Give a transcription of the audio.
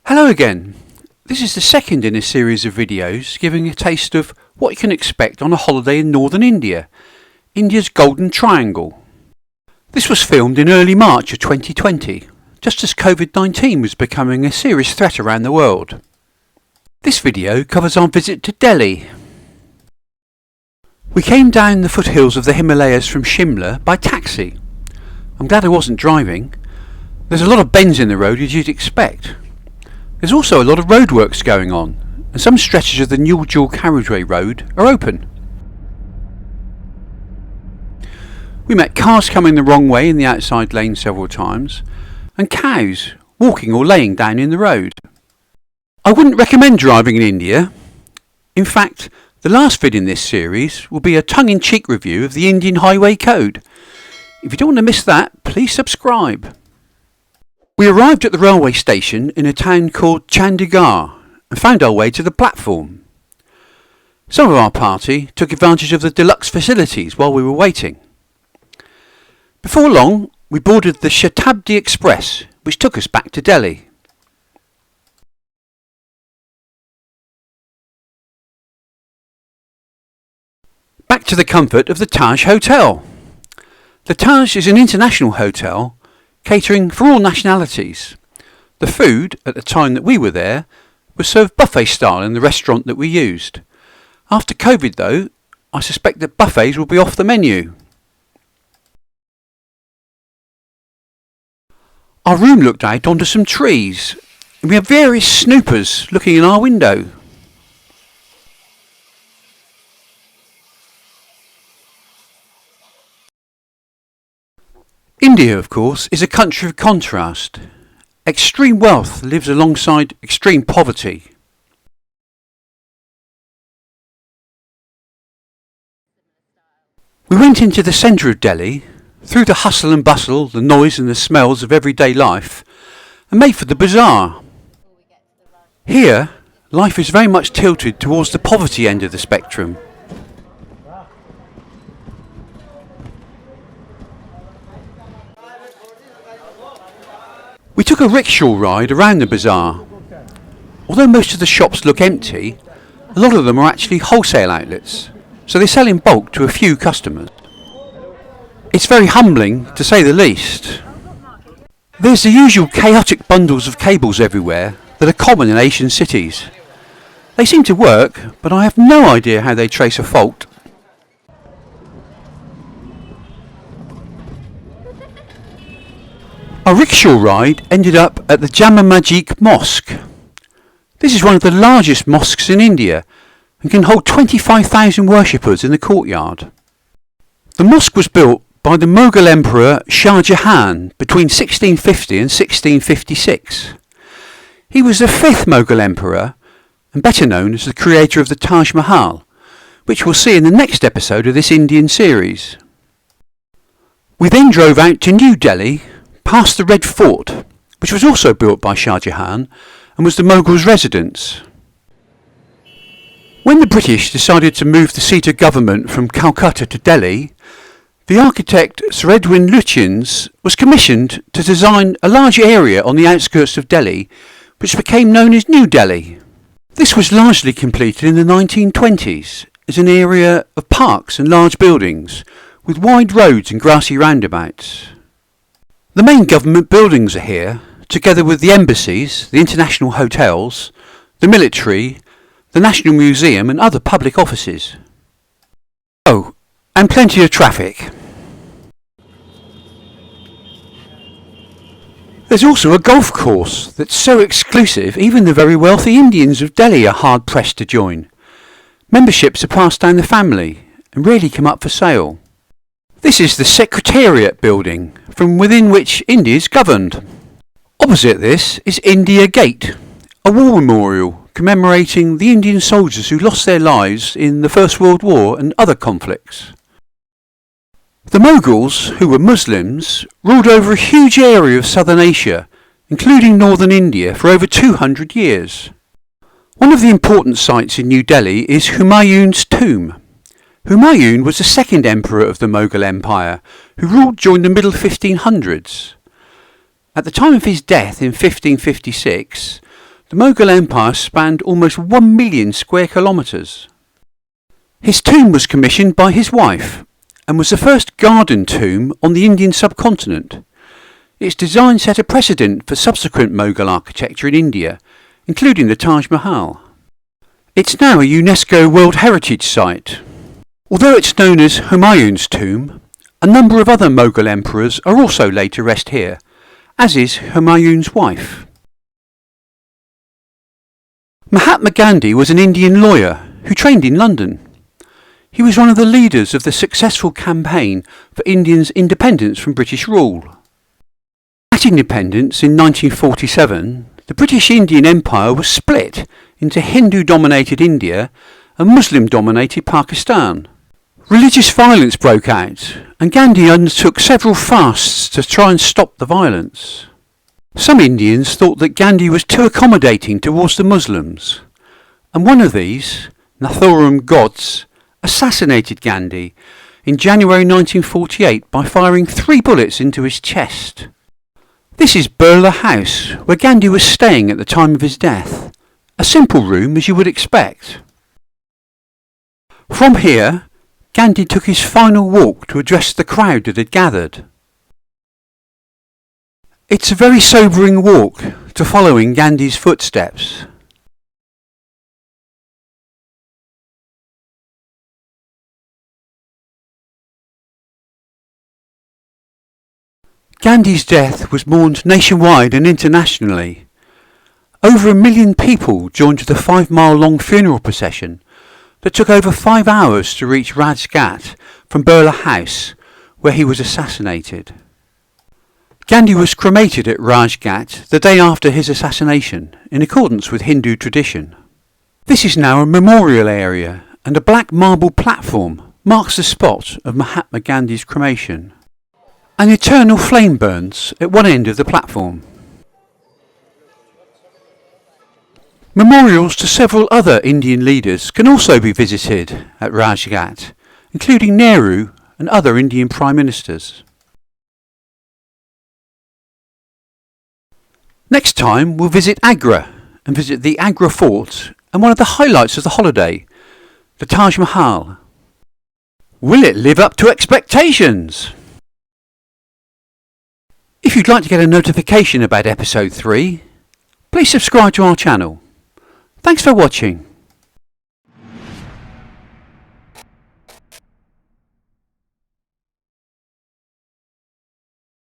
Hello again. This is the second in a series of videos giving a taste of what you can expect on a holiday in northern India, India's Golden Triangle. This was filmed in early March of 2020, just as COVID-19 was becoming a serious threat around the world. This video covers our visit to Delhi. We came down the foothills of the Himalayas from Shimla by taxi. I'm glad I wasn't driving. There's a lot of bends in the road as you'd expect. There's also a lot of roadworks going on, and some stretches of the new dual carriageway road are open. We met cars coming the wrong way in the outside lane several times, and cows walking or laying down in the road. I wouldn't recommend driving in India. In fact, the last vid in this series will be a tongue-in-cheek review of the Indian Highway Code. If you don't want to miss that, please subscribe. We arrived at the railway station in a town called Chandigarh and found our way to the platform. Some of our party took advantage of the deluxe facilities while we were waiting. Before long, we boarded the Shatabdi Express, which took us back to Delhi. Back to the comfort of the Taj Hotel. The Taj is an international hotel catering for all nationalities. The food, at the time that we were there, was served buffet style in the restaurant that we used. After COVID though, I suspect that buffets will be off the menu. Our room looked out onto some trees, and we had various snoopers looking in our window. India, of course, is a country of contrast. Extreme wealth lives alongside extreme poverty. We went into the centre of Delhi, through the hustle and bustle, the noise and the smells of everyday life, and made for the Bazaar. Here, life is very much tilted towards the poverty end of the spectrum. We took a rickshaw ride around the bazaar. Although most of the shops look empty, a lot of them are actually wholesale outlets, so they sell in bulk to a few customers. It's very humbling, to say the least. There's the usual chaotic bundles of cables everywhere that are common in Asian cities. They seem to work, but I have no idea how they trace a fault. Our rickshaw ride ended up at the Jama Mosque. This is one of the largest mosques in India and can hold 25,000 worshippers in the courtyard. The mosque was built by the Mughal Emperor Shah Jahan between 1650 and 1656. He was the fifth Mughal Emperor and better known as the creator of the Taj Mahal, which we'll see in the next episode of this Indian series. We then drove out to New Delhi, past the Red Fort, which was also built by Shah Jahan and was the Mughals' residence. When the British decided to move the seat of government from Calcutta to Delhi, the architect Sir Edwin Lutyens was commissioned to design a large area on the outskirts of Delhi, which became known as New Delhi. This was largely completed in the 1920s as an area of parks and large buildings, with wide roads and grassy roundabouts. The main government buildings are here, together with the embassies, the international hotels, the military, the National Museum and other public offices. Oh, and plenty of traffic. There's also a golf course that's so exclusive even the very wealthy Indians of Delhi are hard pressed to join. Memberships are passed down the family and rarely come up for sale. This is the Secretariat building, from within which India is governed. Opposite this is India Gate, a war memorial commemorating the Indian soldiers who lost their lives in the First World War and other conflicts. The Mughals, who were Muslims, ruled over a huge area of southern Asia, including northern India, for over 200 years. One of the important sites in New Delhi is Humayun's tomb. Humayun was the second emperor of the Mughal Empire, who ruled during the middle 1500s. At the time of his death in 1556, The Mughal Empire spanned almost 1 million square kilometres. His tomb was commissioned by his wife and was the first garden tomb on the Indian subcontinent. Its design set a precedent for subsequent Mughal architecture in India, including the Taj Mahal. It's now a UNESCO World Heritage Site. Although it's known as Humayun's tomb, a number of other Mughal emperors are also laid to rest here, as is Humayun's wife. Mahatma Gandhi was an Indian lawyer who trained in London. He was one of the leaders of the successful campaign for Indians' independence from British rule. At independence in 1947, the British Indian Empire was split into Hindu-dominated India and Muslim-dominated Pakistan. Religious violence broke out, and Gandhi undertook several fasts to try and stop the violence. Some Indians thought that Gandhi was too accommodating towards the Muslims, and one of these, Nathuram Godse, assassinated Gandhi in January 1948 by firing 3 bullets into his chest. This is Birla House, where Gandhi was staying at the time of his death. A simple room as you would expect. From here, Gandhi took his final walk to address the crowd that had gathered. It's a very sobering walk to follow in Gandhi's footsteps. Gandhi's death was mourned nationwide and internationally. Over 1 million people joined the 5-mile-long funeral procession that took over 5 hours to reach Ghat from Birla House, where he was assassinated. Gandhi was cremated at Ghat the day after his assassination, in accordance with Hindu tradition. This is now a memorial area, and a black marble platform marks the spot of Mahatma Gandhi's cremation. An eternal flame burns at one end of the platform. Memorials to several other Indian leaders can also be visited at Ghat, including Nehru and other Indian Prime Ministers. Next time we'll visit Agra and visit the Agra Fort and one of the highlights of the holiday, the Taj Mahal. Will it live up to expectations? If you'd like to get a notification about episode 3, please subscribe to our channel. Thanks for watching.